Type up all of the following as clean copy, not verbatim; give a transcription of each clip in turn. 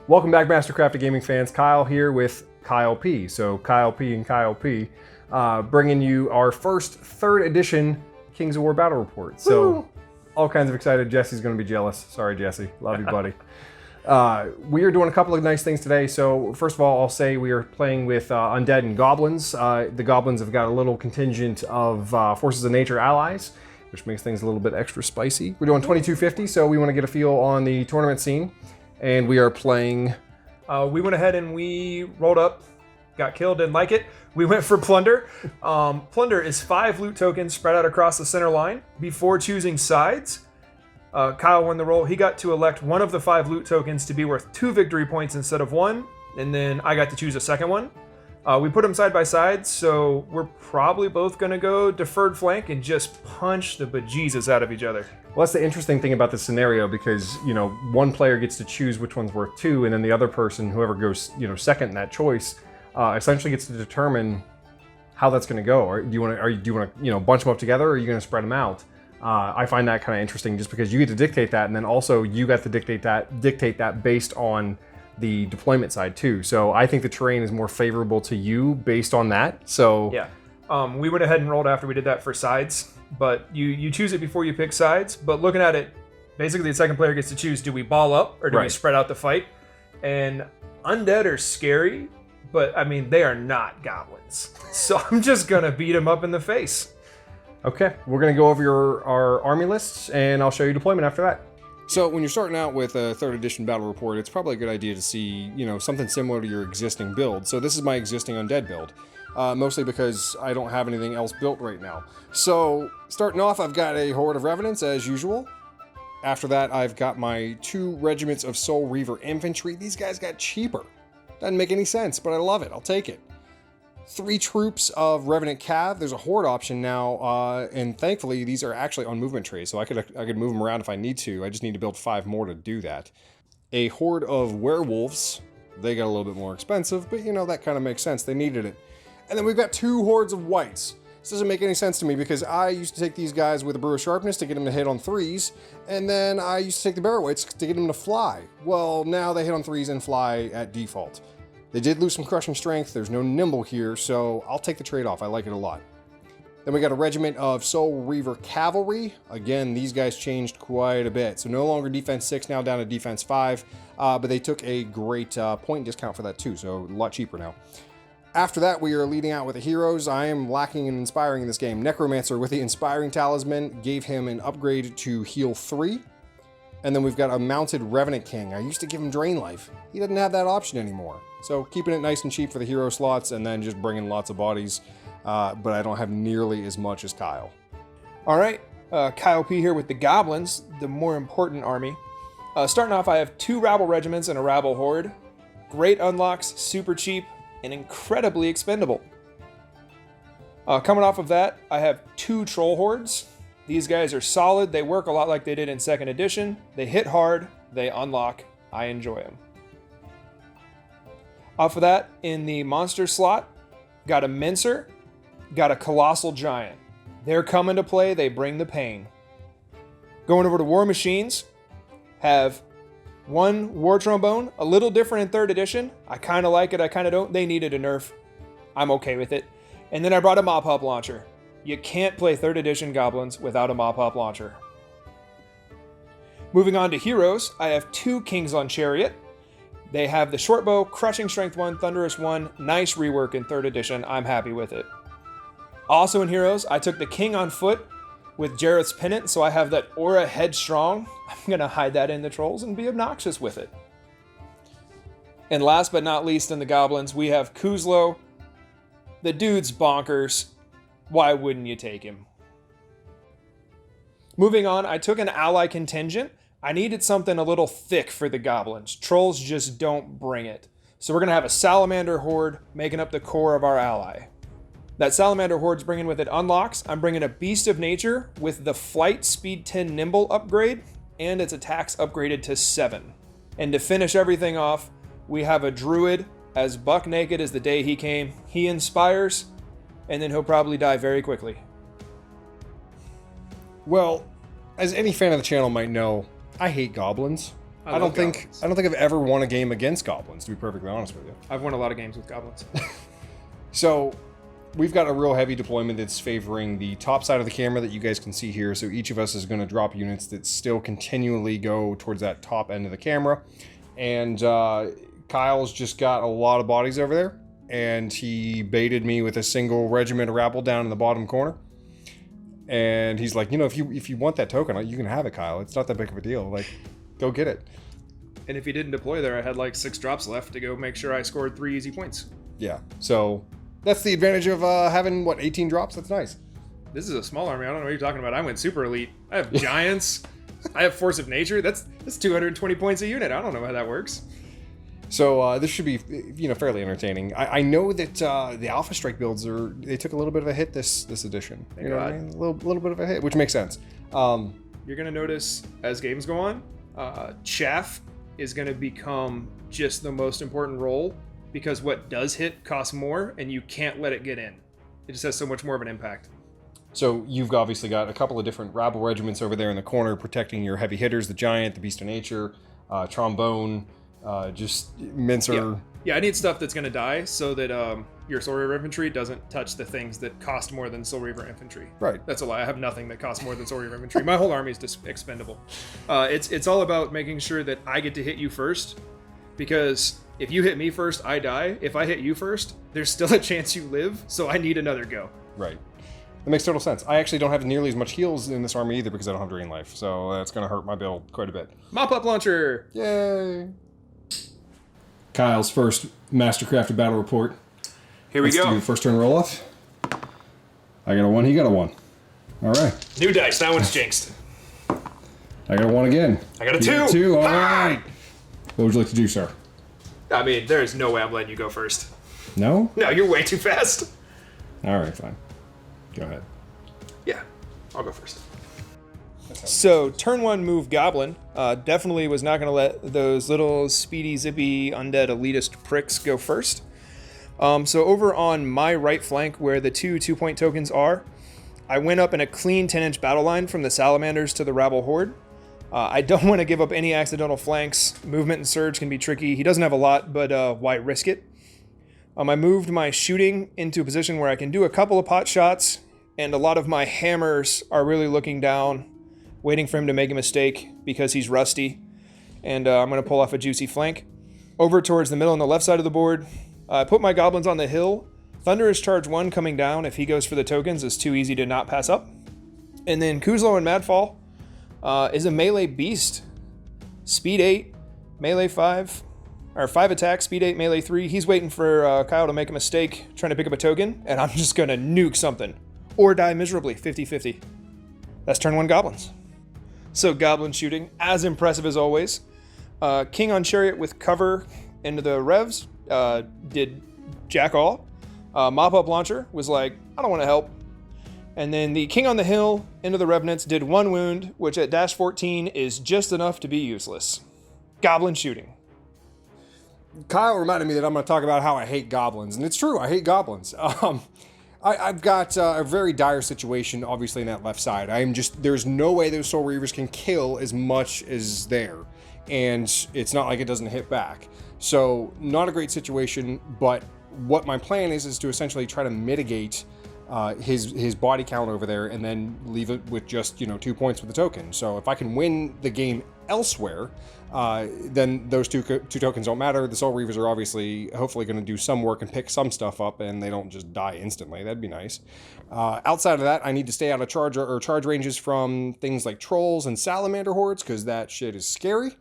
Welcome back, Mastercrafted Gaming fans. Kyle here with Cyle P. So Cyle P and Cyle P, bringing you our first 3rd edition Kings of War Battle Report. So all kinds of excited. Jesse's going to be jealous. Sorry, Jesse. Love you, buddy. We are doing a couple of nice things today. So first of all, I'll say we are playing with Undead and Goblins. The Goblins have got a little contingent of Forces of Nature allies, which makes things a little bit extra spicy. We're doing 2250, so we want to get a feel on the tournament scene. And we are playing... we went ahead and we rolled up, got killed, didn't like it. We went for Plunder. Plunder is 5 loot tokens spread out across the center line. Before choosing sides, Kyle won the roll. He got to elect one of the 5 loot tokens to be worth 2 victory points instead of 1. And then I got to choose a second one. We put them side by side, so we're probably both going to go deferred flank and just punch the bejesus out of each other. Well, that's the interesting thing about this scenario because, you know, one player gets to choose which one's worth 2, and then the other person, whoever goes, you know, second in that choice, essentially gets to determine how that's going to go. Or do you want to, you know, bunch them up together, or are you going to spread them out? I find that kind of interesting just because you get to dictate that, and then also you got to dictate that based on the deployment side too. So I think the terrain is more favorable to you based on that. So yeah, we went ahead and rolled after we did that for sides, but you choose it before you pick sides. But looking at it, basically the second player gets to choose: do we ball up or do we spread out the fight? And Undead are scary, but I mean they are not goblins, so I'm just gonna beat them up in the face. Okay, we're gonna go over our army lists, and I'll show you deployment after that. So when you're starting out with a 3rd edition battle report, it's probably a good idea to see, you know, something similar to your existing build. So this is my existing Undead build, mostly because I don't have anything else built right now. So starting off, I've got a horde of revenants as usual. After that, I've got my 2 regiments of Soul Reaver infantry. These guys got cheaper. Doesn't make any sense, but I love it. I'll take it. 3 troops of Revenant Cav. There's a horde option now, and thankfully these are actually on movement trays, so I could move them around if I need to. I just need to build 5 more to do that. A horde of werewolves. They got a little bit more expensive, but you know, that kind of makes sense. They needed it. And then we've got 2 hordes of wights. This doesn't make any sense to me because I used to take these guys with a brew of sharpness to get them to hit on 3s, and then I used to take the barrow wights to get them to fly. Well, now they hit on 3s and fly at default. They did lose some crushing strength. There's no nimble here, so I'll take the trade-off. I like it a lot. Then we got a regiment of Soul Reaver Cavalry. Again, these guys changed quite a bit. So no longer defense 6, now down to defense 5. But they took a great point discount for that too, so a lot cheaper now. After that, we are leading out with the heroes. I am lacking in inspiring in this game. Necromancer with the Inspiring Talisman gave him an upgrade to heal 3. And then we've got a mounted Revenant King. I used to give him Drain Life. He doesn't have that option anymore. So keeping it nice and cheap for the hero slots and then just bringing lots of bodies. But I don't have nearly as much as Kyle. All right, Cyle P here with the Goblins, the more important army. Starting off, I have 2 Rabble regiments and a Rabble horde. Great unlocks, super cheap, and incredibly expendable. Coming off of that, I have 2 Troll hordes. These guys are solid. They work a lot like they did in 2nd edition. They hit hard. They unlock. I enjoy them. Off of that, in the monster slot, got a Mincer, got a Colossal Giant. They're coming to play. They bring the pain. Going over to War Machines, have 1 War Trombone, a little different in 3rd edition. I kind of like it. I kind of don't. They needed a nerf. I'm okay with it. And then I brought a Mop-Up Launcher. You can't play 3rd edition Goblins without a Mop-Up Launcher. Moving on to heroes, I have 2 Kings on Chariot. They have the Shortbow, Crushing Strength 1, Thunderous 1, nice rework in 3rd edition. I'm happy with it. Also in heroes, I took the King on Foot with Jareth's Pennant, so I have that Aura Headstrong. I'm going to hide that in the Trolls and be obnoxious with it. And last but not least in the Goblins, we have Kuzlo. The dude's bonkers. Why wouldn't you take him? Moving on, I took an ally contingent. I needed something a little thick for the Goblins. Trolls just don't bring it. So we're going to have a Salamander horde making up the core of our ally. That Salamander horde's bringing with it unlocks. I'm bringing a Beast of Nature with the Flight Speed 10 Nimble upgrade and its attacks upgraded to 7. And to finish everything off, we have a Druid as buck naked as the day he came. He inspires, and then he'll probably die very quickly. Well, as any fan of the channel might know, I hate goblins. I don't think I've ever won a game against goblins, to be perfectly honest with you. I've won a lot of games with goblins. So we've got a real heavy deployment that's favoring the top side of the camera that you guys can see here. So each of us is going to drop units that still continually go towards that top end of the camera. And Kyle's just got a lot of bodies over there. And he baited me with a single regiment of rabble down in the bottom corner. And he's like, you know, if you want that token, you can have it, Kyle. It's not that big of a deal. Like, go get it. And if he didn't deploy there, I had like 6 drops left to go make sure I scored 3 easy points. Yeah, so that's the advantage of having, what, 18 drops? That's nice. This is a small army. I don't know what you're talking about. I went super elite. I have giants. I have force of nature. That's 220 points a unit. I don't know how that works. So this should be, you know, fairly entertaining. I know that the Alpha Strike builds they took a little bit of a hit this edition. You know what I mean? A little bit of a hit, which makes sense. You're gonna notice as games go on, chaff is gonna become just the most important role because what does hit costs more, and you can't let it get in. It just has so much more of an impact. So you've obviously got a couple of different rabble regiments over there in the corner protecting your heavy hitters: the Giant, the Beast of Nature, Trombone. Just mincer. Yeah, I need stuff that's going to die so that your Soul Reaver infantry doesn't touch the things that cost more than Soul Reaver infantry. Right. That's a lie. I have nothing that costs more than Soul Reaver infantry. My whole army is just expendable. It's all about making sure that I get to hit you first, because if you hit me first, I die. If I hit you first, there's still a chance you live, so I need another go. Right. That makes total sense. I actually don't have nearly as much heals in this army either because I don't have Drain Life, so that's going to hurt my build quite a bit. Mop-up launcher! Yay! Kyle's first Mastercrafted battle report. Here we go. Let's do first turn roll off. I got a 1, he got a 1. All right. New dice, that one's jinxed. I got a 1 again. I got a 2. You got a 2, all right. What would you like to do, sir? I mean, there's no way I'm letting you go first. No? No, you're way too fast. All right, fine. Go ahead. Yeah, I'll go first. So, turn 1 move Goblin. Definitely was not going to let those little speedy, zippy, undead elitist pricks go first. So over on my right flank, where the 2 2-point tokens are, I went up in a clean 10-inch battle line from the Salamanders to the Rabble Horde. I don't want to give up any accidental flanks. Movement and surge can be tricky. He doesn't have a lot, but why risk it? I moved my shooting into a position where I can do a couple of pot shots, and a lot of my hammers are really looking down, waiting for him to make a mistake because he's rusty. And I'm going to pull off a juicy flank. Over towards the middle on the left side of the board, I put my goblins on the hill. Thunderous Charge 1 coming down, if he goes for the tokens, is too easy to not pass up. And then Kuzlo and Madfall is a melee beast. Speed 8, melee 5, or 5 attack, speed 8, melee 3. He's waiting for Kyle to make a mistake, trying to pick up a token, and I'm just going to nuke something. Or die miserably, 50-50. That's turn 1 goblins. So goblin shooting, as impressive as always. King on Chariot with cover into the revs, did jack all. Mop-up launcher was like, I don't want to help. And then the King on the Hill into the Revenants did 1 wound, which at dash 14 is just enough to be useless. Goblin shooting. Kyle reminded me that I'm going to talk about how I hate goblins, and it's true, I hate goblins. I've got a very dire situation, obviously, in that left side. There's no way those Soul Reavers can kill as much as there. And it's not like it doesn't hit back. So, not a great situation, but what my plan is to essentially try to mitigate his body count over there and then leave it with just, 2 points with the token. So, if I can win the game elsewhere, then those two tokens don't matter. The Soul Reavers are obviously, hopefully, going to do some work and pick some stuff up, and they don't just die instantly. That'd be nice. Outside of that, I need to stay out of charge ranges from things like trolls and salamander hordes, because that shit is scary.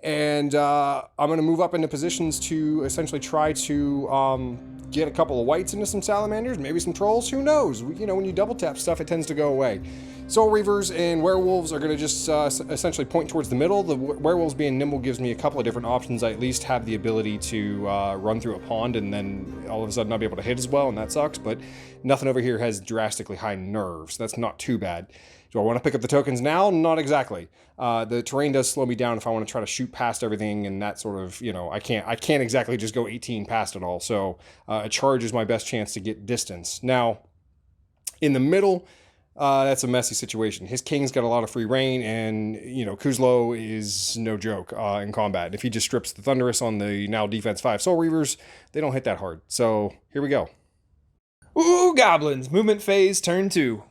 And I'm going to move up into positions to essentially try to get a couple of whites into some salamanders, maybe some trolls. Who knows? When you double tap stuff, it tends to go away. Soul Reavers and Werewolves are going to just essentially point towards the middle. The Werewolves being nimble gives me a couple of different options. I at least have the ability to run through a pond and then all of a sudden not be able to hit as well, and that sucks. But nothing over here has drastically high nerves. That's not too bad. Do I want to pick up the tokens now? Not exactly. The terrain does slow me down if I want to try to shoot past everything and that sort of, I can't exactly just go 18 past it all. So a charge is my best chance to get distance. Now, in the middle, that's a messy situation. His king's got a lot of free reign, and, you know, Cyle is no joke in combat. If he just strips the Thunderous on the now defense 5 Soul Reavers, they don't hit that hard. So, here we go. Ooh, Goblins. Movement phase, turn 2.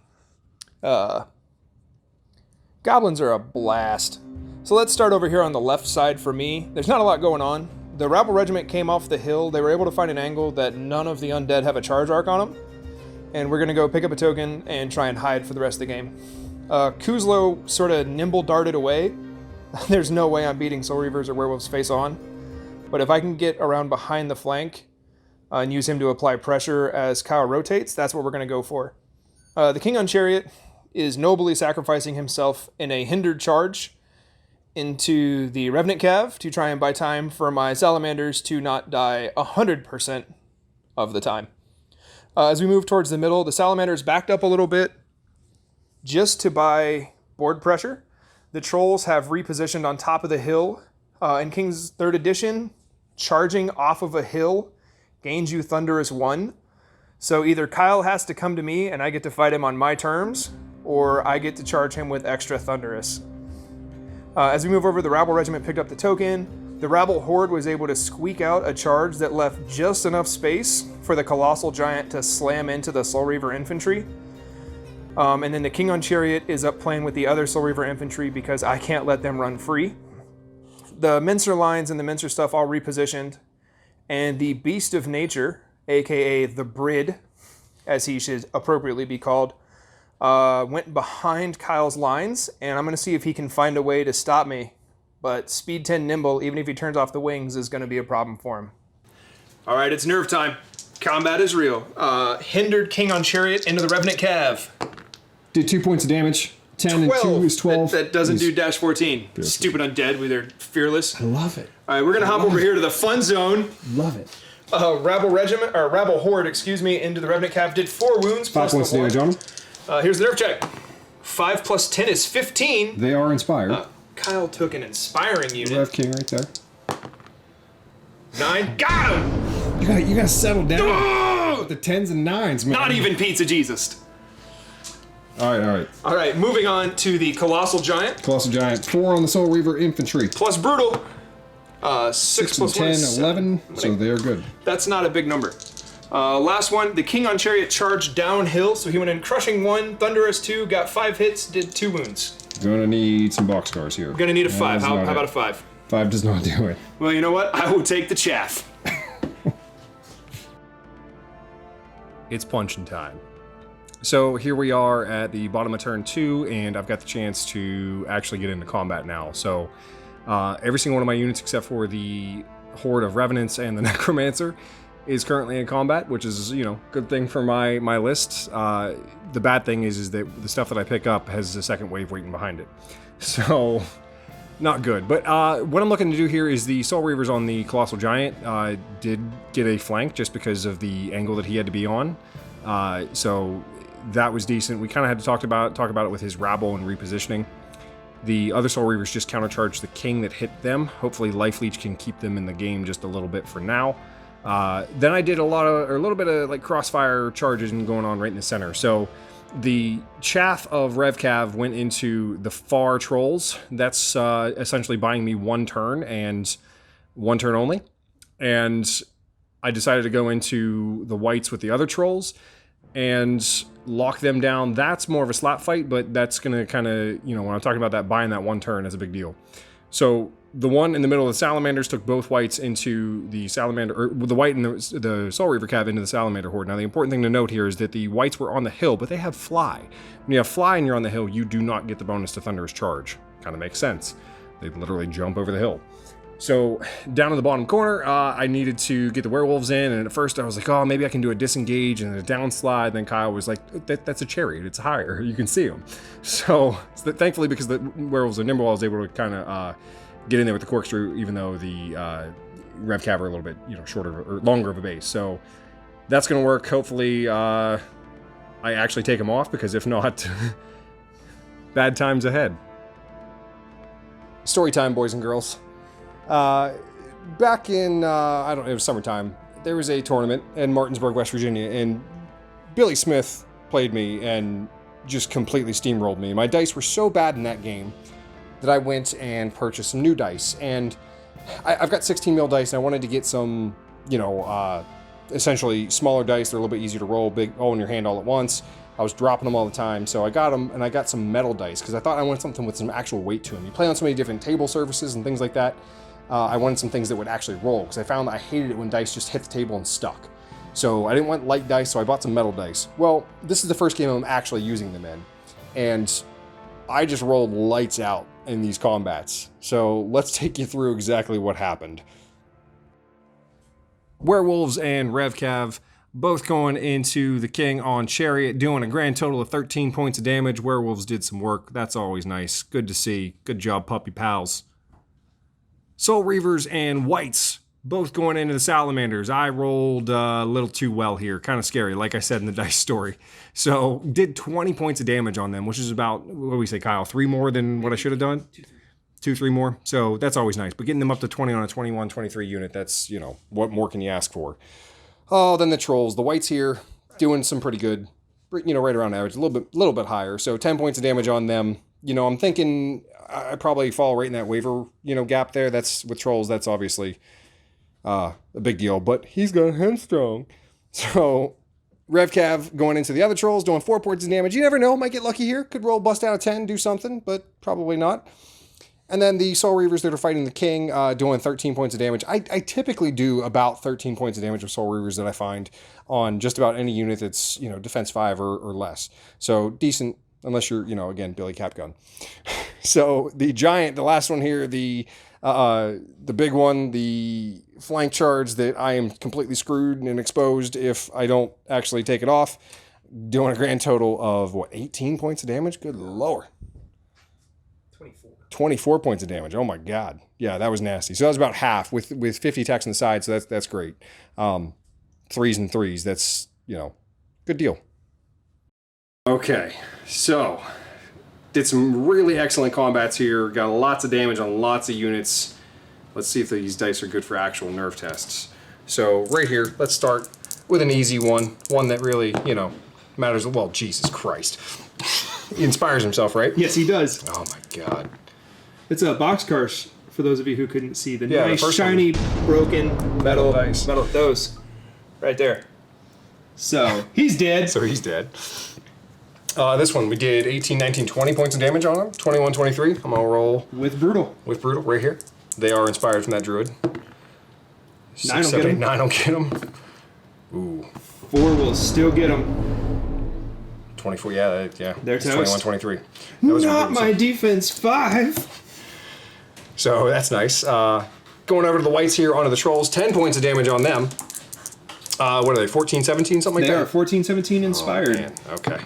Goblins are a blast. So let's start over here on the left side for me. There's not a lot going on. The Rabble Regiment came off the hill. They were able to find an angle that none of the undead have a charge arc on them. And we're going to go pick up a token and try and hide for the rest of the game. Cyle sort of nimble darted away. There's no way I'm beating Soul Reavers or Werewolves face on. But if I can get around behind the flank and use him to apply pressure as Cyle rotates, that's what we're going to go for. The King on Chariot is nobly sacrificing himself in a hindered charge into the Revenant Cav to try and buy time for my Salamanders to not die 100% of the time. As we move towards the middle, the Salamanders backed up a little bit just to buy board pressure. The Trolls have repositioned on top of the hill. In King's 3rd edition, charging off of a hill gains you Thunderous 1. So either Cyle has to come to me and I get to fight him on my terms, or I get to charge him with extra Thunderous. As we move over, the Rabble Regiment picked up the token. The Rabble Horde was able to squeak out a charge that left just enough space for the Colossal Giant to slam into the Soul Reaver Infantry. And then the King on Chariot is up playing with the other Soul Reaver Infantry because I can't let them run free. The Mincer lines and the Mincer stuff all repositioned. And the Beast of Nature, aka the Brid, as he should appropriately be called, went behind Kyle's lines, and I'm going to see if he can find a way to stop me. But speed 10 nimble, even if he turns off the wings, is going to be a problem for him. All right, it's nerve time. Combat is real. Hindered King on Chariot into the Revenant Cav. Did 2 points of damage. 10 and 2 is 12. That doesn't do dash 14. Beautiful. Stupid undead with their fearless. I love it. All right, we're going to hop over here to the fun zone. Love it. Rabble Horde, into the Revenant Cav. Did 4 wounds. 5 points of damage on him. Here's the nerve check. 5 plus 10 is 15. They are inspired. Cyle took an inspiring unit. Rev King right there. 9. Got him! You gotta settle down with the 10s and 9s, man. Not even Pizza Jesus. Alright. Alright, moving on to the Colossal Giant. 4 on the Soul Reaver Infantry. Plus Brutal. 6 plus 10, 1 11, so they're good. That's not a big number. Last one, the King on Chariot charged downhill, so he went in crushing 1, Thunderous 2, got 5 hits, did 2 wounds. Gonna need some boxcars here. Gonna need a 5. How about a 5? 5 does not do it. Well, you know what? I will take the chaff. It's punching time. So here we are at the bottom of turn 2, and I've got the chance to actually get into combat now. So every single one of my units, except for the Horde of Revenants and the Necromancer, is currently in combat, which is, you know, good thing for my list. The bad thing is that the stuff that I pick up has a second wave waiting behind it. So, not good. But what I'm looking to do here is the Soul Reavers on the Colossal Giant did get a flank just because of the angle that he had to be on. So that was decent. We kind of had to talk about it with his rabble and repositioning. The other Soul Reavers just countercharged the king that hit them. Hopefully Life Leech can keep them in the game just a little bit for now. Then I did a little bit of like crossfire charges and going on right in the center. So the chaff of RevCav went into the far trolls. That's essentially buying me 1 turn and 1 turn only. And I decided to go into the whites with the other trolls and lock them down. That's more of a slap fight, but that's going to kind of, you know, when I'm talking about that, buying that 1 turn is a big deal. So the one in the middle of the Salamanders took both whites into the Salamander, or the white and the Soul Reaver Cav into the Salamander Horde. Now, the important thing to note here is that the whites were on the hill, but they have fly. When you have fly and you're on the hill, you do not get the bonus to Thunderous Charge. Kind of makes sense. They literally jump over the hill. So, down in the bottom corner, I needed to get the werewolves in, and at first I was like, oh, maybe I can do a disengage and a downslide. Then Cyle was like, that's a chariot, it's higher, you can see them. So thankfully, because the werewolves are nimble, I was able to kind of get in there with the corkscrew, even though the Rev Cav are a little bit, you know, shorter or longer of a base. So that's going to work. Hopefully, I actually take them off, because if not, bad times ahead. Story time, boys and girls. Back in, I don't know, it was summertime, there was a tournament in Martinsburg, West Virginia, and Billy Smith played me, and just completely steamrolled me. My dice were so bad in that game that I went and purchased some new dice. And I've got 16 mil dice, and I wanted to get some, you know, essentially smaller dice. They're a little bit easier to roll, big all in your hand all at once. I was dropping them all the time, so I got them, and I got some metal dice because I thought I wanted something with some actual weight to them. You play on so many different table surfaces and things like that. I wanted some things that would actually roll because I found that I hated it when dice just hit the table and stuck. So I didn't want light dice, so I bought some metal dice. Well, this is the first game I'm actually using them in, and I just rolled lights out in these combats. So let's take you through exactly what happened. Werewolves and RevCav both going into the king on Chariot, doing a grand total of 13 points of damage. Werewolves did some work. That's always nice. Good to see. Good job, puppy pals. Soul Reavers and Whites both going into the Salamanders. I rolled a little too well here. Kind of scary, like I said in the dice story. So did 20 points of damage on them, which is about, what do we say, Kyle? 3 more than what I should have done? 2, 3 more. So that's always nice. But getting them up to 20 on a 21, 23 unit, that's, you know, what more can you ask for? Oh, then the trolls. The Whites here doing some pretty good, you know, right around average, a little bit higher. So 10 points of damage on them. You know, I'm thinking I probably fall right in that waiver, you know, gap there. That's with trolls. That's obviously a big deal, but he's got headstrong. So RevCav going into the other trolls, doing 4 points of damage. You never know, might get lucky here. Could roll bust out of 10, do something, but probably not. And then the Soul Reavers that are fighting the king, doing 13 points of damage. I typically do about 13 points of damage with Soul Reavers that I find on just about any unit that's, you know, defense 5 or less. So decent, unless you're, you know, again, Billy Capgun. So the giant, the last one here, the big one, the flank charge that I am completely screwed and exposed if I don't actually take it off, doing a grand total of, what, 18 points of damage? Good lord. 24 points of damage. Oh my god. Yeah, that was nasty. So that was about half with 50 attacks on the side, so that's great. 3s and 3s, that's, you know, good deal. Okay, so did some really excellent combats here. Got lots of damage on lots of units. Let's see if these dice are good for actual nerve tests. So right here, let's start with an easy one. One that really, you know, matters. Well, Jesus Christ. He inspires himself, right? Yes, he does. Oh my god. It's a boxcar for those of you who couldn't see. The nice, the shiny, broken metal dice. Metal, those. Right there. So, he's dead. So he's dead. This one, we did 18, 19, 20 points of damage on him. 21, 23. I'm going to roll. With Brutal. With Brutal, right here. They are inspired from that druid. 9 will get him. 9 will get him. Ooh. 4 will still get him. 24, yeah. They're it's toast. 21, 23. That was Not my defense 5. So that's nice. Going over to the Whites here, onto the trolls. 10 points of damage on them. What are they, 14, 17, something like that? They are 14, 17 inspired. Oh, man. Okay.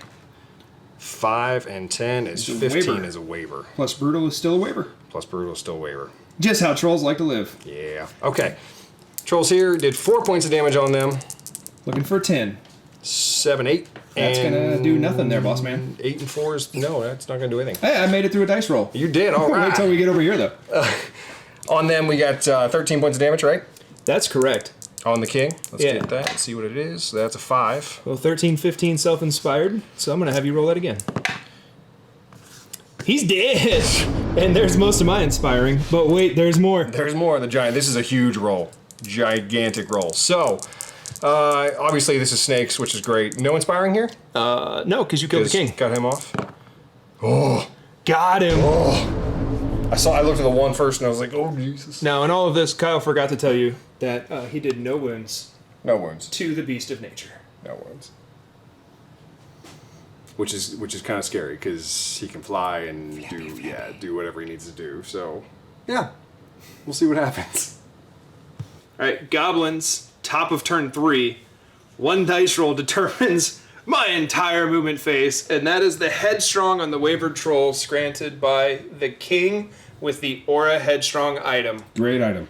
5 and 10 is 15 as a waiver. Plus Brutal is still a waiver. Plus Brutal is still a waiver. Just how trolls like to live. Yeah. Okay. Trolls here did 4 points of damage on them. Looking for 10. 7, 8. That's gonna do nothing there, boss man. 8 and 4 is, no, that's not gonna do anything. Hey, I made it through a dice roll. You did, all right. Wait till we get over here, though. On them, we got 13 points of damage, right? That's correct. On the king. Let's get that and see what it is. So that's a 5. Well, 13, 15 self-inspired, so I'm gonna have you roll that again. He's dead! And there's most of my inspiring, but wait, there's more. There's more of the giant. This is a huge roll. Gigantic roll. So, obviously this is snakes, which is great. No inspiring here? No, because you killed the king. Got him off. Oh. Got him. Oh. I looked at the one first and I was like, oh Jesus. Now, in all of this, Kyle forgot to tell you that he did no wounds. No wounds. To the beast of nature. No wounds. Which is kind of scary because he can fly and do whatever he needs to do. So, yeah. We'll see what happens. Alright, Goblins, top of turn 3. 1 dice roll determines my entire movement phase, and that is the Headstrong on the Wavered Trolls granted by the King with the Aura Headstrong item. Great item.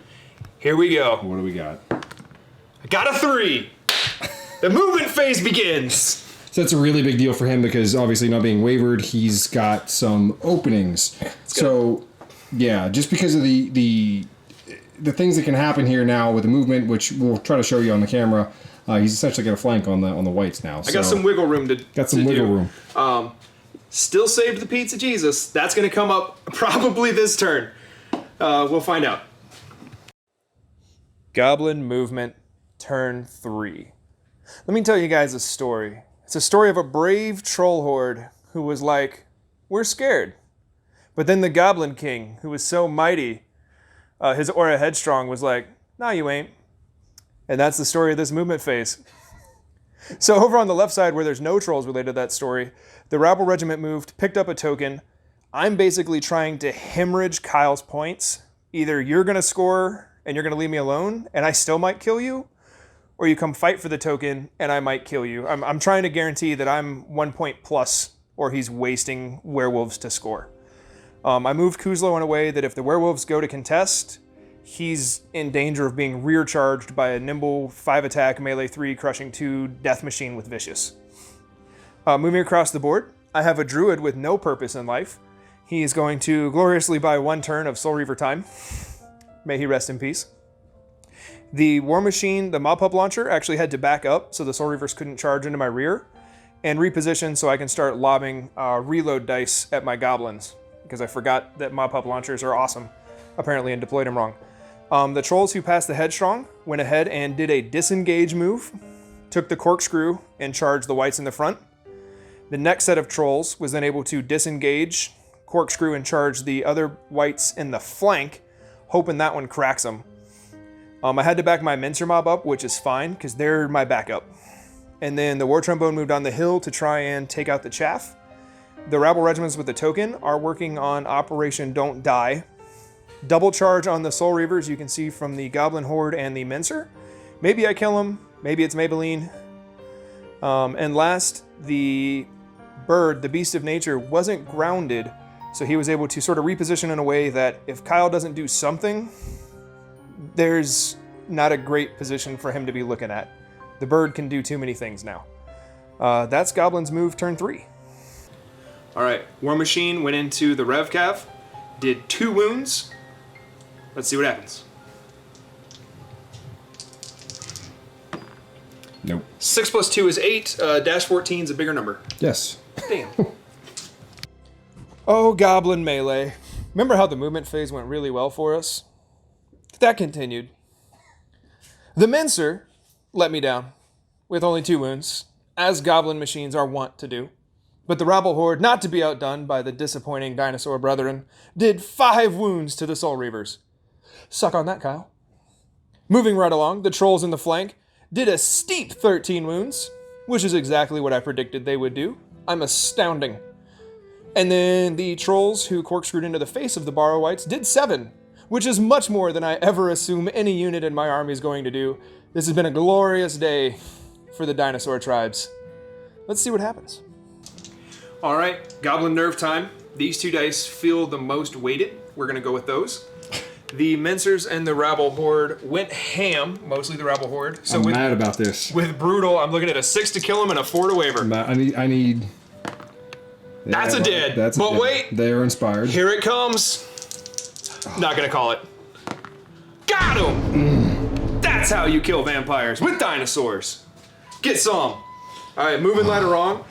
Here we go. What do we got? I got a 3! The movement phase begins! So that's a really big deal for him because obviously not being wavered, he's got some openings. So, yeah, just because of the things that can happen here now with the movement, which we'll try to show you on the camera, he's essentially got a flank on the Whites now. So I got some wiggle room to got some wiggle room. Still saved the Pizza Jesus. That's going to come up probably this turn. We'll find out. Goblin movement, turn 3. Let me tell you guys a story. It's a story of a brave troll horde who was like, we're scared. But then the Goblin King, who was so mighty, his aura headstrong, was like, nah, you ain't. And that's the story of this movement phase. So over on the left side, where there's no trolls related to that story, the Rabble Regiment moved, picked up a token. I'm basically trying to hemorrhage Kyle's points. Either you're going to score and you're going to leave me alone, and I still might kill you, or you come fight for the token, and I might kill you. I'm trying to guarantee that I'm 1 point plus, or he's wasting werewolves to score. I moved Kuzlo in a way that if the werewolves go to contest, he's in danger of being rear charged by a nimble 5-attack, melee 3, crushing 2 death machine with vicious. Moving across the board, I have a druid with no purpose in life. He is going to gloriously buy 1 turn of Soul Reaver time. May he rest in peace. The War Machine, the Mop-Up Launcher, actually had to back up so the Soul Reavers couldn't charge into my rear, and reposition so I can start lobbing reload dice at my goblins, because I forgot that Mop-Up Launchers are awesome, apparently, and deployed them wrong. The trolls who passed the Headstrong went ahead and did a disengage move, took the Corkscrew, and charged the wights in the front. The next set of trolls was then able to disengage, Corkscrew, and charge the other wights in the flank, hoping that one cracks them. I had to back my Mincer Mob up, which is fine, because they're my backup. And then the War Trombone moved on the hill to try and take out the chaff. The Rabble Regiments with the token are working on Operation Don't Die. Double charge on the Soul Reavers, you can see from the Goblin Horde and the Mincer. Maybe I kill him, maybe it's Maybelline. And last, the bird, the Beast of Nature, wasn't grounded, so he was able to sort of reposition in a way that if Kyle doesn't do something, there's not a great position for him to be looking at. The bird can do too many things now. That's Goblin's move, turn 3. All right, War Machine went into the Rev Cav, did 2 wounds. Let's see what happens. Nope. 6 plus 2 is 8. Dash 14 is a bigger number. Yes. Damn. Oh, Goblin Melee. Remember how the movement phase went really well for us? That continued. The Mincer let me down, with only 2 wounds, as Goblin machines are wont to do. But the Rabble Horde, not to be outdone by the disappointing dinosaur brethren, did 5 wounds to the Soul Reavers. Suck on that, Kyle. Moving right along, the Trolls in the flank did a steep 13 wounds, which is exactly what I predicted they would do. I'm astounding. And then the Trolls who corkscrewed into the face of the Borrowites did 7, which is much more than I ever assume any unit in my army is going to do. This has been a glorious day for the dinosaur tribes. Let's see what happens. All right, Goblin Nerve time. These 2 dice feel the most weighted. We're gonna go with those. The Mincers and the Rabble Horde went ham, mostly the Rabble Horde. So I'm mad about this. With Brutal, I'm looking at a 6 to kill him and a 4 to waver. I need... That's a dead. That's but a dead. Wait. They are inspired. Here it comes. Not gonna call it. Got him! That's how you kill vampires, with dinosaurs. Get some. All right, moving right along.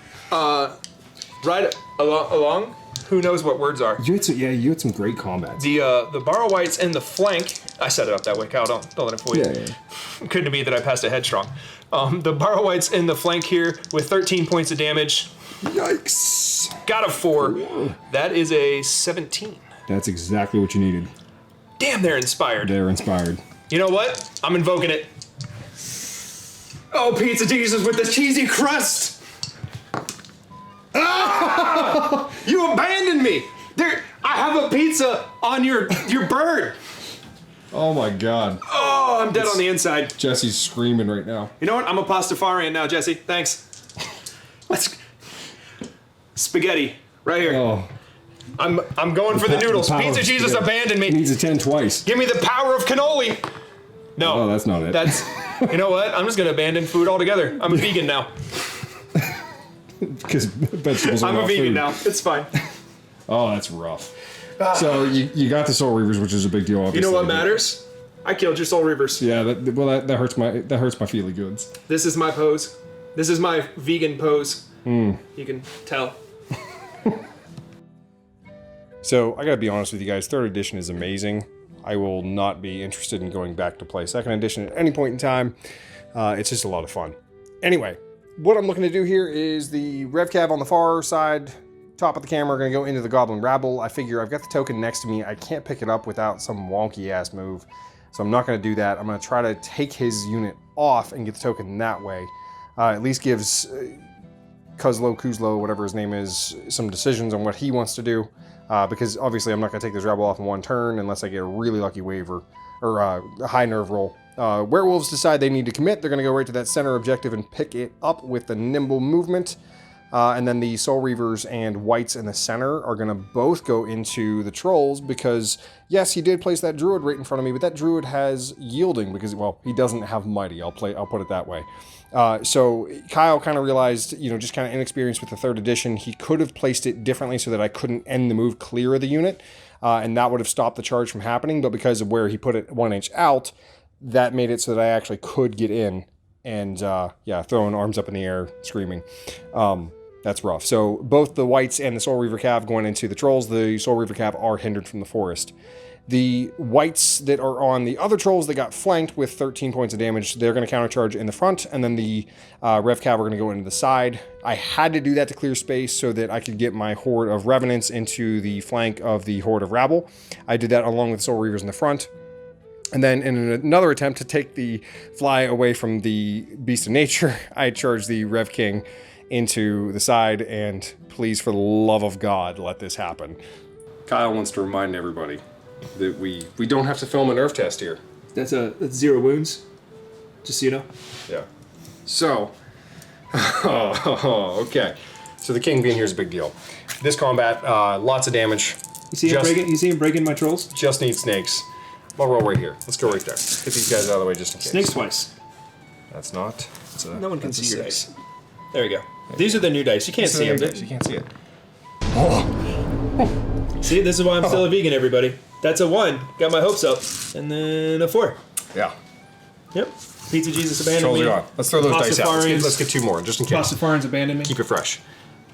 Right along. Who knows what words are? You had some great combats. The Borrowites in the flank. I set it up that way, Kyle. Don't let it fool you. Yeah. Couldn't be that I passed a headstrong. The Borrowites in the flank here with 13 points of damage. Yikes! Got a 4. That is a 17. That's exactly what you needed. Damn, they're inspired. They're inspired. You know what? I'm invoking it. Oh, Pizza Jesus with the cheesy crust! Ah! You abandoned me! I have a pizza on your bird! Oh my god. Oh, I'm dead on the inside. Jesse's screaming right now. You know what? I'm a pastafarian now, Jesse. Thanks. Let's... Spaghetti, right here. Oh. I'm going for the noodles. Pizza Jesus abandoned me. He needs a 10 twice. Give me the power of cannoli. No. Oh, that's not it. That's... You know what? I'm just going to abandon food altogether. I'm a vegan now. Because vegetables are I'm a vegan food. now. It's fine. Oh, that's rough. So you got the Soul Reavers, which is a big deal, obviously. You know what matters? I killed your Soul Reavers. Yeah, that hurts my feely goods. This is my pose. This is my vegan pose. You can tell. So I gotta be honest with you guys, 3rd edition is amazing. I will not be interested in going back to play 2nd edition at any point in time. It's just a lot of fun. Anyway, what I'm looking to do here is the RevCav on the far side, top of the camera, gonna go into the Goblin Rabble. I figure I've got the token next to me. I can't pick it up without some wonky ass move. So I'm not gonna do that. I'm gonna try to take his unit off and get the token that way. At least gives Kuzlo, whatever his name is, some decisions on what he wants to do. Because obviously I'm not going to take this Rabble off in one turn unless I get a really lucky waiver or a high nerve roll. Werewolves decide they need to commit. They're going to go right to that center objective and pick it up with the nimble movement. And then the Soul Reavers and Wights in the center are going to both go into the Trolls because, yes, he did place that Druid right in front of me, but that Druid has Yielding because, well, he doesn't have Mighty. I'll put it that way. So Cyle kind of realized, just kind of inexperienced with the 3rd edition, he could have placed it differently so that I couldn't end the move clear of the unit, and that would have stopped the charge from happening, but because of where he put it 1 inch out, that made it so that I actually could get in and, throwing arms up in the air, screaming. That's rough. So both the Wights and the Soul Reaver Cav going into the Trolls, the Soul Reaver Cav are hindered from the forest. The Wights that are on the other Trolls that got flanked with 13 points of damage, they're going to countercharge in the front, and then the Rev Cav are going to go into the side. I had to do that to clear space so that I could get my Horde of Revenants into the flank of the Horde of Rabble. I did that along with Soul Reavers in the front. And then in another attempt to take the fly away from the Beast of Nature, I charged the Rev King into the side, and please, for the love of God, let this happen. Cyle wants to remind everybody that we don't have to film a nerf test here. That's 0 wounds, just so you know. Yeah. So, okay. So the king being here is a big deal. This combat, lots of damage. You see him breaking my Trolls? Just need snakes. I'll roll right here. Let's go right there. Get these guys out of the way just in case. Snakes twice. That's not. No one can see your dice. There we go. These are the new dice. You can't see them. You can't see it. See, this is why I'm still a vegan, everybody. That's a 1. Got my hopes up. And then a 4. Yeah. Yep. Pizza Jesus abandoned me. Trolls are gone. Let's throw those dice out. Let's get 2 more, just in case. Pastafarians abandoned me. Keep it fresh.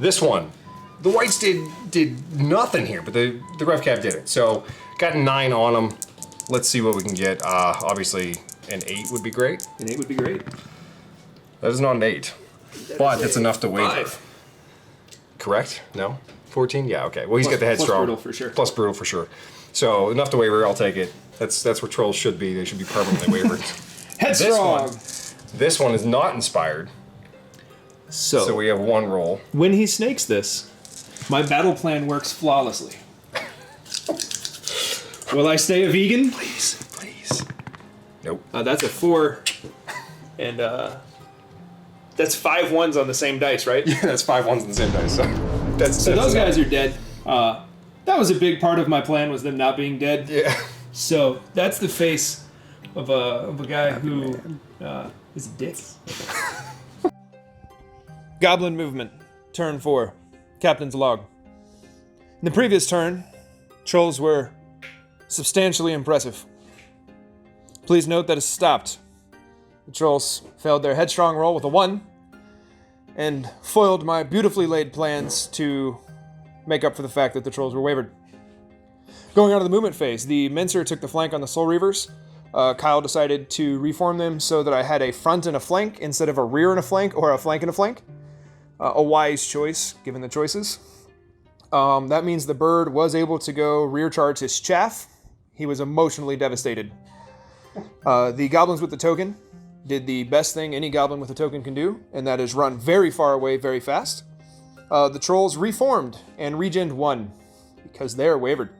This one, the Wights did nothing here, but the Rev Cav did it. So, got 9 on them. Let's see what we can get. Obviously, an 8 would be great. An 8 would be great. That is not an 8. But it's enough to waiver. 5. Correct? No? 14? Yeah, okay. Well, he's got the headstrong. Plus brutal for sure. Plus brutal for sure. So, enough to waiver, I'll take it. That's where Trolls should be. They should be permanently wavered. Headstrong! This one is not inspired. So we have 1 roll. When he snakes this, my battle plan works flawlessly. Will I stay a vegan? Please. Nope. That's a 4. And that's 5 ones on the same dice, right? Yeah, that's 5 ones on the same dice. So those guys are dead. That was a big part of my plan, was them not being dead. Yeah. So that's the face of a guy who is a dick. Goblin movement. Turn 4. Captain's log. In the previous turn, Trolls were substantially impressive. Please note that it stopped. The Trolls failed their headstrong roll with a 1 and foiled my beautifully laid plans to make up for the fact that the Trolls were wavered. Going on to the movement phase, the Mincer took the flank on the Soul Reavers. Cyle decided to reform them so that I had a front and a flank instead of a rear and a flank or a flank and a flank. A wise choice, given the choices. That means the bird was able to go rear charge his chaff. He was emotionally devastated. The goblins with the token did the best thing any goblin with a token can do, and that is run very far away very fast. The trolls reformed and regened 1 because they're wavered.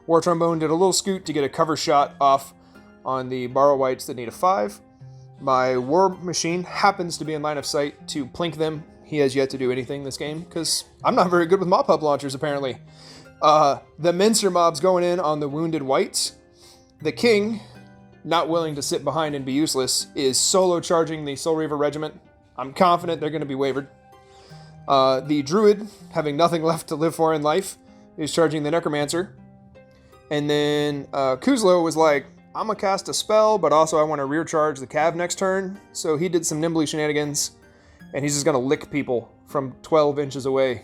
War Trombone did a little scoot to get a cover shot off on the Borrow Wights that need a 5. My War Machine happens to be in line of sight to plink them. He has yet to do anything this game because I'm not very good with mop hub launchers apparently. The Mincer mobs going in on the wounded Wights. The King, not willing to sit behind and be useless, is solo charging the Soul Reaver Regiment. I'm confident they're going to be wavered. The Druid, having nothing left to live for in life, is charging the Necromancer. And then Kuzlo was like, I'm going to cast a spell, but also I want to rear charge the Cav next turn. So he did some nimbly shenanigans, and he's just going to lick people from 12 inches away,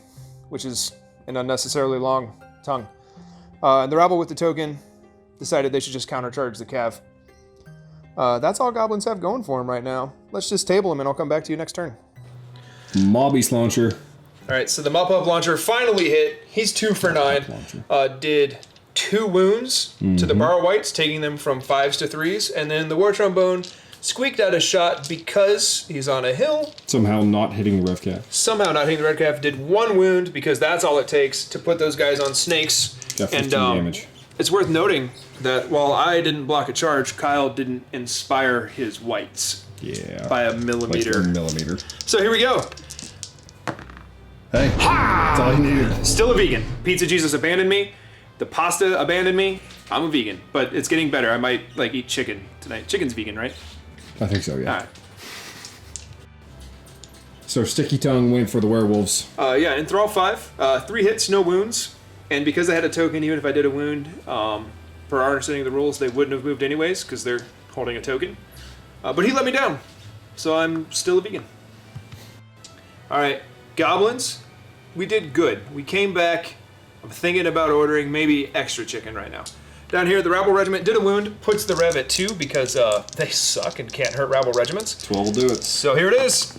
which is an unnecessarily long tongue. The Rabble with the token decided they should just countercharge the Cav. That's all Goblins have going for them right now. Let's just table them and I'll come back to you next turn. Mob Beast Launcher. Alright, so the Mop-Up Launcher finally hit. He's 2 for 9. Did 2 wounds to the Borrow Wights, taking them from 5s to 3s. And then the War Trombone squeaked out a shot because he's on a hill. Somehow not hitting the Rev Cav. Somehow not hitting the Red Cav. Did 1 wound because that's all it takes to put those guys on snakes. Got 15 damage. It's worth noting that while I didn't block a charge, Cyle didn't inspire his Wights by a millimeter. Like a millimeter. So here we go. Hey, that's all you needed. Still a vegan. Pizza Jesus abandoned me. The pasta abandoned me. I'm a vegan, but it's getting better. I might like eat chicken tonight. Chicken's vegan, right? I think so, yeah. All right. So Sticky Tongue went for the werewolves. Yeah, Enthrall 5. 3 hits, no wounds. And because I had a token, even if I did a wound, per our understanding of the rules, they wouldn't have moved anyways because they're holding a token. But he let me down, so I'm still a vegan. All right, Goblins. We did good. We came back. I'm thinking about ordering maybe extra chicken right now. Down here, the Rabble Regiment did a wound, puts the Rev at 2 because they suck and can't hurt Rabble Regiments. 12 will do it. So here it is.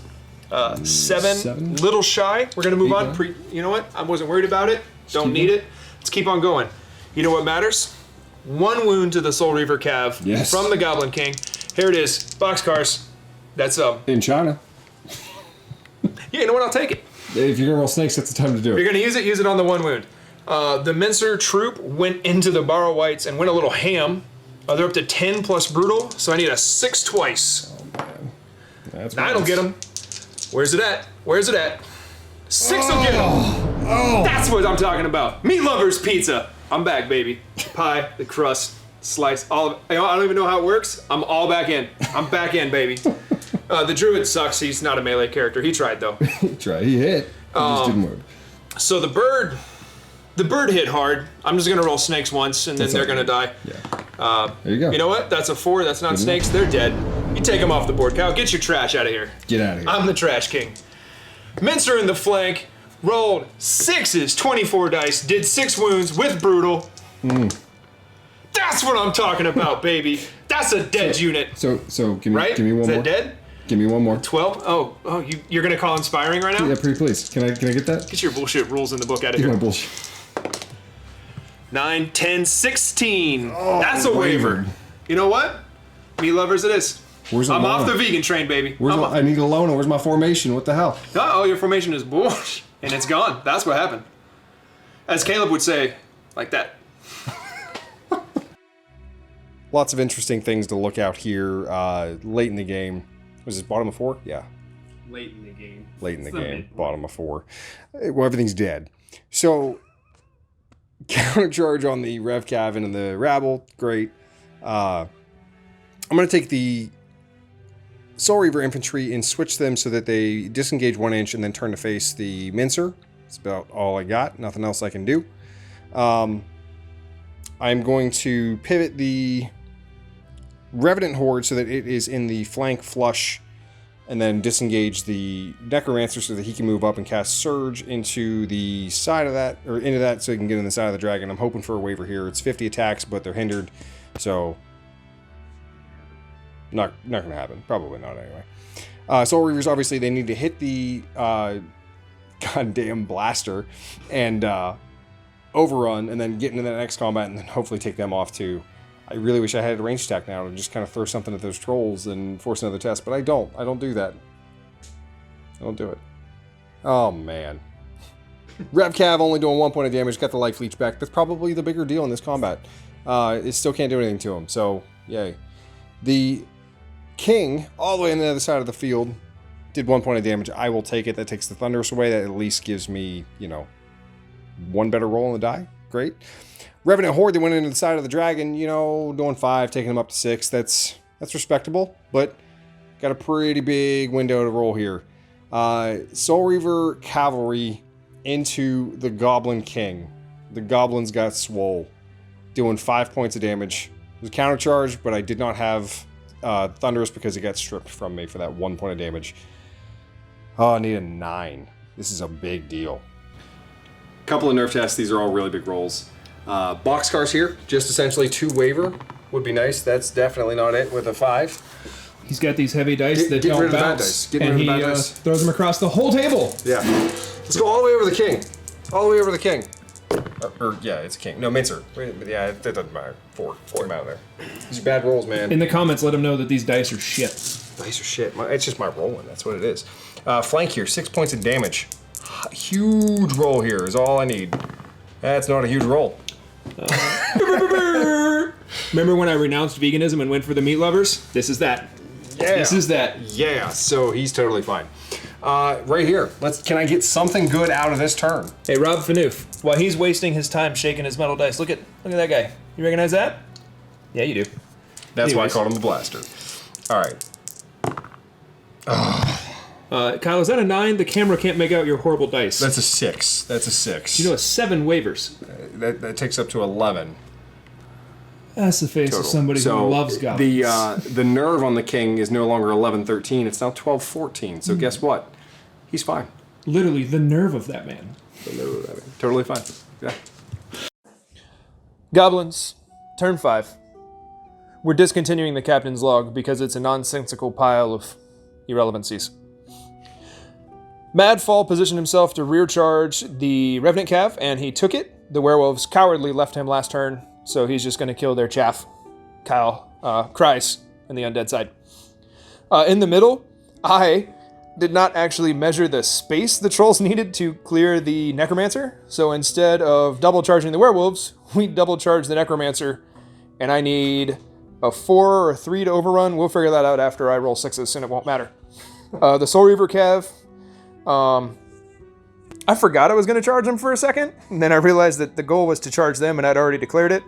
7, little shy. We're gonna move on. You know what? I wasn't worried about it. Don't need it. Let's keep on going. You know what matters? 1 wound to the Soul Reaver Cav from the Goblin King. Here it is. Boxcars. That's in China. Yeah, you know what? I'll take it. If you're gonna roll snakes, that's the time to do it. If you're gonna use it on the 1 wound. The Mincer troop went into the Borrow Wights and went a little ham. They're up to 10 plus brutal, so I need a 6 twice. Oh man, that's I don't get them. Where's it at? Where's it at? 6 will get them. Oh. That's what I'm talking about. Meat lovers pizza. I'm back, baby. Pie, the crust, slice, all of it. I don't even know how it works. I'm all back in. I'm back in, baby. The Druid sucks. He's not a melee character. He tried though. He tried. He hit. He just didn't work. So the bird hit hard. I'm just gonna roll snakes once, and then they're gonna die. Yeah. There you go. You know what? That's a 4. That's not snakes. They're dead. You take them off the board, Kyle. Get your trash out of here. Get out of here. I'm the trash king. Mincer in the flank. Rolled 6s, 24 dice, did 6 wounds with brutal. That's what I'm talking about, baby. That's a dead unit. So give me right? Give me one more. Is that dead? Give me one more. 12? Oh, you're gonna call inspiring right now? Yeah, pretty please. Can I get that? Get your bullshit rules in the book out of Get here. my bullshit. 9, 10, 16. Oh, that's a waiver. You know what? Meat lovers it is. I'm off the vegan train, baby. I need a loner. Where's my formation? What the hell? Oh, your formation is bullshit. And it's gone. That's what happened. As Caleb would say, like that. Lots of interesting things to look out here late in the game. Was this bottom of 4? Yeah. Late in the game. Late in the game. Bottom of 4. Well, everything's dead. So, countercharge on the Rev Cav and the Rabble. Great. I'm going to take the Soul Reaver infantry and switch them so that they disengage 1 inch and then turn to face the Mincer. That's about all I got. Nothing else I can do. I'm going to pivot the Revenant Horde so that it is in the flank flush and then disengage the Necromancer so that he can move up and cast Surge into the side of that, or into that so he can get in the side of the dragon. I'm hoping for a waiver here. It's 50 attacks, but they're hindered, so not going to happen. Probably not anyway. Soul Reavers, obviously, they need to hit the goddamn blaster and overrun and then get into that next combat and then hopefully take them off too. I really wish I had a range attack now to just kind of throw something at those trolls and force another test, but I don't. I don't do that. I don't do it. Oh, man. Rev Cav only doing 1 point of damage, got the life leech back. That's probably the bigger deal in this combat. It still can't do anything to him, so yay. The King, all the way on the other side of the field, did 1 point of damage. I will take it. That takes the Thunderous away. That at least gives me, you know, 1 better roll on the die. Great. Revenant Horde, they went into the side of the dragon, you know, doing 5, taking them up to 6. That's respectable, but got a pretty big window to roll here. Soul Reaver Cavalry into the Goblin King. The Goblins got swole, doing 5 points of damage. It was a countercharge, but I did not have Thunderous because it got stripped from me for that 1 point of damage. Oh, I need a 9. This is a big deal. Couple of nerf tests. These are all really big rolls. Boxcars here, just essentially 2 waiver would be nice. That's definitely not it with a 5. He's got these heavy dice that get don't rid of the bad bounce, dice. Get and rid of he the bad dice. throws them across the whole table. Yeah. Let's go all the way over the king. All the way over the king. Or yeah, it's a king. No, mincer. Yeah, that doesn't matter. 4. Get him out of there. These are bad rolls, man. In the comments, let him know that these dice are shit. Dice are shit. It's just my rolling. That's what it is. Flank here, 6 points of damage. Huge roll here is all I need. That's not a huge roll. Remember when I renounced veganism and went for the meat lovers? This is that. Yeah. This is that. Yeah, so he's totally fine. Right here, can I get something good out of this turn? Hey, Rob Fanoof, while he's wasting his time shaking his metal dice, look at that guy. You recognize that? Yeah, you do. That's Anyways. why I called him the blaster. All right. Kyle, is that a 9? The camera can't make out your horrible dice. That's a 6. That's a 6. You know, 7 waivers. That takes up to 11. That's the face Total. of somebody who loves goblins. The nerve on the king is no longer 11-13. It's now 12-14. So guess what? He's fine. Literally, the nerve of that man. Totally fine. Yeah. Goblins, turn 5. We're discontinuing the captain's log because it's a nonsensical pile of irrelevancies. Madfall positioned himself to rear charge the Revenant Cav, and he took it. The werewolves cowardly left him last turn, so he's just going to kill their chaff. Kyle cries on the undead side. In the middle, I did not actually measure the space the trolls needed to clear the Necromancer, so instead of double charging the werewolves, we double charge the Necromancer, and I need a 4 or 3 to overrun. We'll figure that out after I roll 6s, and it won't matter. The Soul Reaver Cav, I forgot I was going to charge them for a second, and then I realized that the goal was to charge them, and I'd already declared it.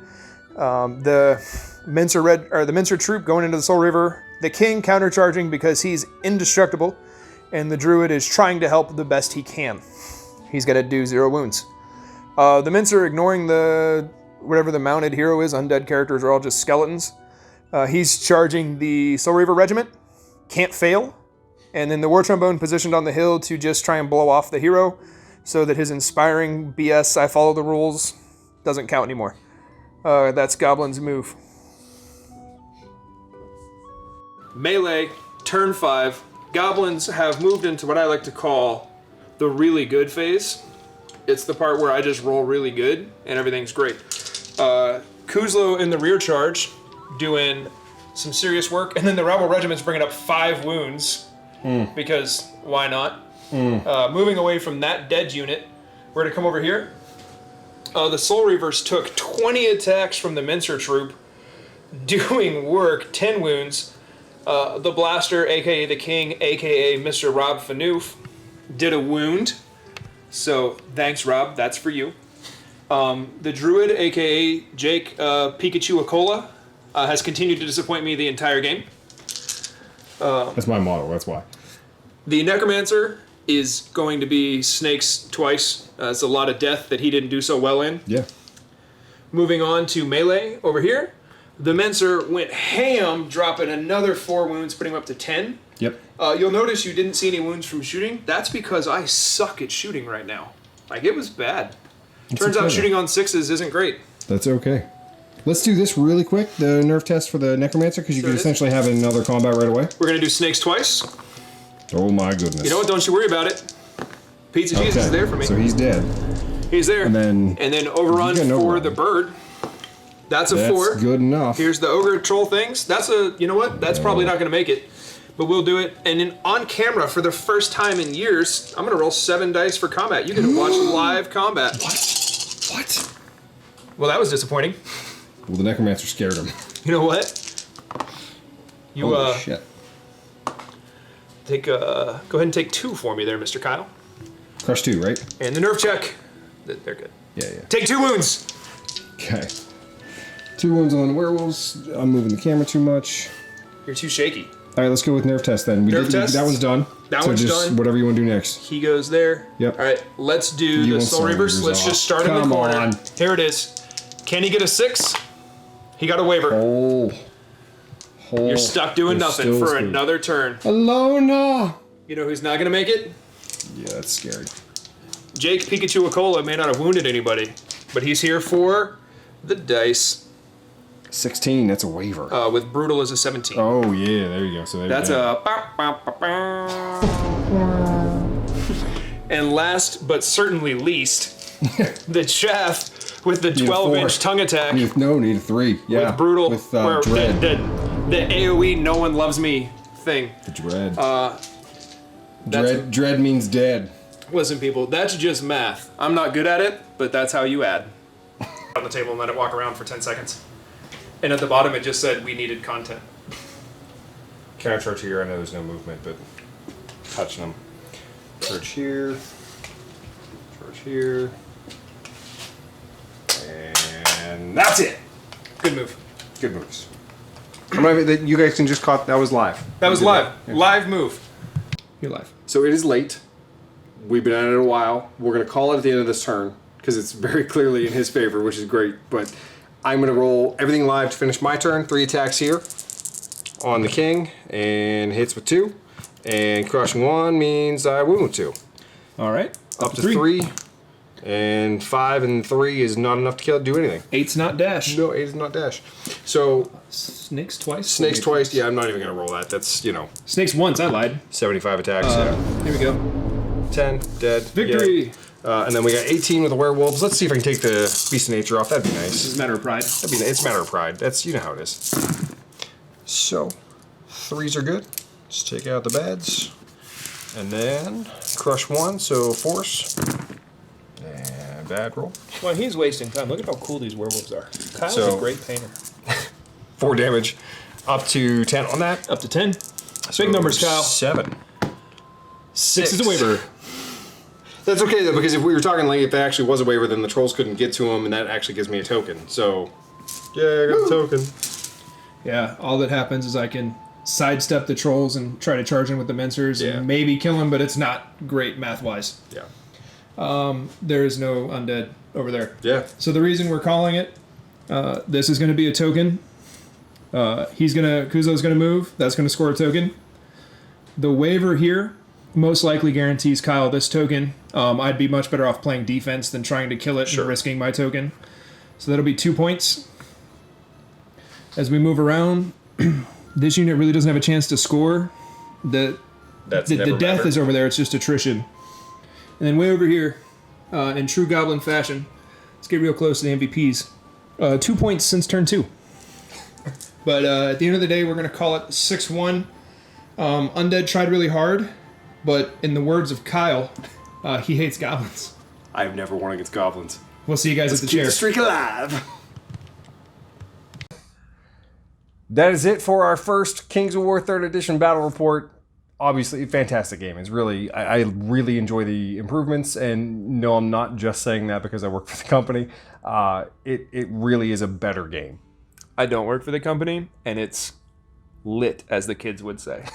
The Mincer troop going into the Soul Reaver, the King countercharging because he's indestructible, and the Druid is trying to help the best he can. He's got to do 0 wounds. The Mincer ignoring whatever the mounted hero is. Undead characters are all just skeletons. He's charging the Soul Reaver regiment. Can't fail. And then the War Trombone positioned on the hill to just try and blow off the hero so that his inspiring BS, I follow the rules, doesn't count anymore. That's Goblin's move. Melee, turn 5. Goblins have moved into what I like to call the really good phase. It's the part where I just roll really good and everything's great. Kuzlo in the rear charge, doing some serious work, and then the Rabble Regiment's bringing up 5 wounds, because why not? Moving away from that dead unit, we're gonna come over here. The Soul Reavers took 20 attacks from the Mincer troop, doing work, 10 wounds. The Blaster, aka the King, aka Mr. Rob Fanoof, did a wound. So thanks, Rob, that's for you. The Druid, aka Jake Pikachu Acola, has continued to disappoint me the entire game. That's my model, that's why. The Necromancer is going to be snakes twice. It's a lot of death that he didn't do so well in. Yeah. Moving on to melee over here. The Mincer went ham, dropping another 4 wounds, putting him up to 10. Yep. You'll notice you didn't see any wounds from shooting. That's because I suck at shooting right now. Like, it was bad. Turns out shooting on 6s isn't great. That's okay. Let's do this really quick, the nerf test for the Necromancer, because you can essentially have another combat right away. We're going to do snakes twice. Oh my goodness. You know what? Don't you worry about it. Pizza Jesus is there for me. So he's dead. He's there. And then overrun for the bird. That's a 4. That's good enough. Here's the ogre troll things. That's you know what? That's probably not going to make it. But we'll do it. And then on camera, for the first time in years, I'm going to roll 7 dice for combat. You get to watch live combat. What? Well, that was disappointing. Well, the Necromancer scared him. You know what? Holy shit. Go ahead and take 2 for me there, Mr. Kyle. Crush 2, right? And the nerf check. They're good. Yeah. Take 2 wounds. Okay. 2 wounds on the werewolves. I'm moving the camera too much. You're too shaky. All right, let's go with nerf test then. That one's done. That one's done. Whatever you want to do next. He goes there. Yep. All right, let's do the Soul Reavers. Let's just start in the corner. On. Here it is. Can he get a 6? He got a waiver. You're stuck doing nothing for another turn. Alona! You know who's not going to make it? Yeah, that's scary. Jake Pikachu Acola may not have wounded anybody, but he's here for the dice. 16, that's a waiver. With brutal is a 17. Oh yeah, there you go. So that's a. And last but certainly least, the chef with the 12-inch tongue attack. Need a 3. Yeah. With brutal. With dread. The AOE no one loves me thing. The dread. Dread means dead. Listen, people, that's just math. I'm not good at it, but that's how you add. On the table and let it walk around for 10 seconds. And at the bottom it just said we needed content. Counter here, I know there's no movement, but touching them. Charge here. Charge here. And that's it! Good move. Good moves. You guys can just caught that was live. That was live. Yeah. Live move. You're live. So it is late. We've been at it a while. We're going to call it at the end of this turn because it's very clearly in his favor, which is great. But I'm going to roll everything live to finish my turn. 3 attacks here on the king and hits with 2. And crushing 1 means I wound with 2. All right. Up to 3. And 5 and 3 is not enough to do anything. 8's not dash. No, 8 is not dash. So snakes twice. Snakes twice. Yeah, I'm not even going to roll that. That's, you know. Snakes once. I lied. 75 attacks. Yeah. Here we go. 10 dead. Victory. Yeah. And then we got 18 with the werewolves. Let's see if I can take the beast of nature off. That'd be nice. This is a matter of pride. It's a matter of pride. That's, you know how it is. So 3s are good. Let's take out the bads. And then crush 1, so force. And bad roll. Well, he's wasting time. Look at how cool these werewolves are. Kyle's a great painter. 4 damage. Up to 10 on that. Up to 10. So big numbers, Kyle. 7. 6 is a waiver. That's okay though, because if we were talking like if it actually was a waiver, then the trolls couldn't get to him, and that actually gives me a token. So, yeah, I got a token. Yeah, all that happens is I can sidestep the trolls and try to charge in with the mincers and maybe kill him, but it's not great math-wise. Yeah. There is no undead over there. Yeah. So the reason we're calling it, this is going to be a token. Kuzo's gonna move. That's gonna score a token. The waiver here most likely guarantees Kyle this token. I'd be much better off playing defense than trying to kill it and risking my token. So that'll be 2 points. As we move around, this unit really doesn't have a chance to score. The death is over there. It's just attrition. And then way over here, in true Goblin fashion, let's get real close to the MVPs. 2 points since turn 2. But at the end of the day, we're going to call it 6-1. Undead tried really hard, but in the words of Kyle, he hates goblins. I've never won against goblins. We'll see you guys at the chair. Keep the streak alive. That is it for our first Kings of War 3rd Edition Battle Report. Obviously, fantastic game. It's really, I really enjoy the improvements, and no, I'm not just saying that because I work for the company. It really is a better game. I don't work for the company, and it's lit, as the kids would say.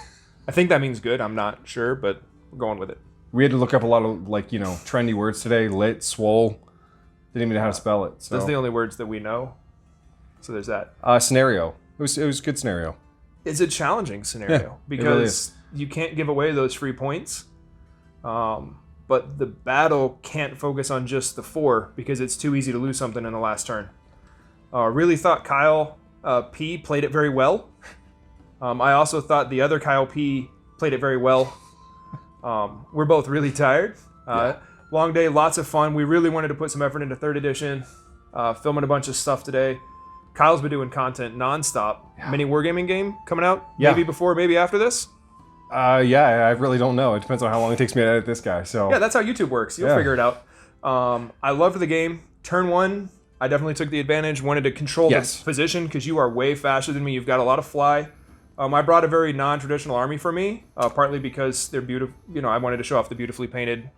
I think that means good. I'm not sure, but we're going with it. We had to look up a lot of, trendy words today. Lit, swole. Didn't even know how to spell it. So. That's the only words that we know. So there's that. Scenario. It was a good scenario. It's a challenging scenario because you can't give away those free points. But the battle can't focus on just the 4 because it's too easy to lose something in the last turn. Really thought Kyle P played it very well. I also thought the other Kyle P played it very well. We're both really tired. Long day, lots of fun. We really wanted to put some effort into 3rd edition, filming a bunch of stuff today. Kyle's been doing content nonstop. Mini wargaming game coming out? Maybe before, maybe after this? I really don't know. It depends on how long it takes me to edit this guy. So yeah, that's how YouTube works. You'll figure it out. I loved the game. Turn 1, I definitely took the advantage. Wanted to control the position because you are way faster than me. You've got a lot of fly. I brought a very non-traditional army for me, partly because they're beautiful. I wanted to show off the beautifully painted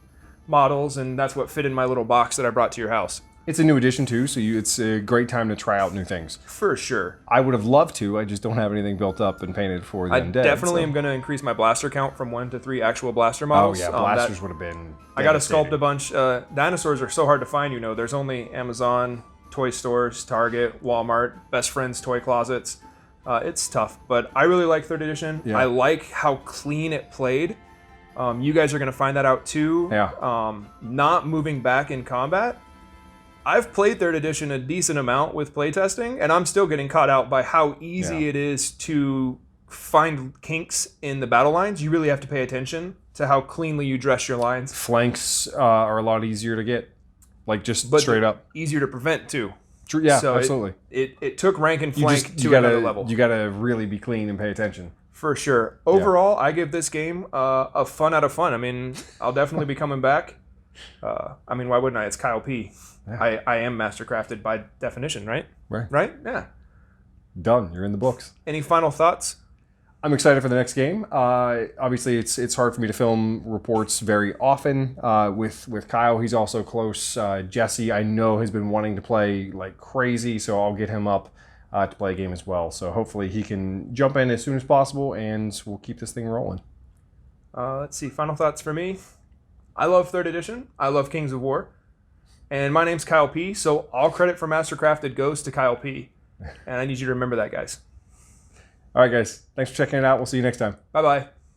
models, and that's what fit in my little box that I brought to your house. It's a new edition too, so it's a great time to try out new things. For sure. I would have loved to. I just don't have anything built up and painted for the Undead. I definitely am going to increase my blaster count from 1 to 3 actual blaster models. Oh yeah, blasters would have been. I got to sculpt a bunch. Dinosaurs are so hard to find. There's only Amazon, toy stores, Target, Walmart, best friends' toy closets. It's tough, but I really like 3rd edition. Yeah. I like how clean it played. You guys are going to find that out too. Yeah. Not moving back in combat I've played 3rd edition a decent amount with playtesting, and I'm still getting caught out by how easy it is to find kinks in the battle lines. You really have to pay attention to how cleanly you dress your lines. Flanks are a lot easier to get, like just straight up. Easier to prevent too. True, yeah, so absolutely. It took rank and flank to another level. You gotta really be clean and pay attention. For sure. Overall, I give this game a fun out of fun. I mean, I'll definitely be coming back. I mean, why wouldn't I? It's Cyle P. Yeah. I am mastercrafted by definition, right? Right. Right? Yeah. Done. You're in the books. Any final thoughts? I'm excited for the next game. Obviously, it's hard for me to film reports very often. With Kyle, he's also close. Jesse, I know, has been wanting to play like crazy, so I'll get him up to play a game as well. So hopefully he can jump in as soon as possible, and we'll keep this thing rolling. Let's see. Final thoughts for me. I love 3rd edition. I love Kings of War. And my name's Cyle P, so all credit for Mastercrafted goes to Cyle P. And I need you to remember that, guys. All right, guys. Thanks for checking it out. We'll see you next time. Bye-bye.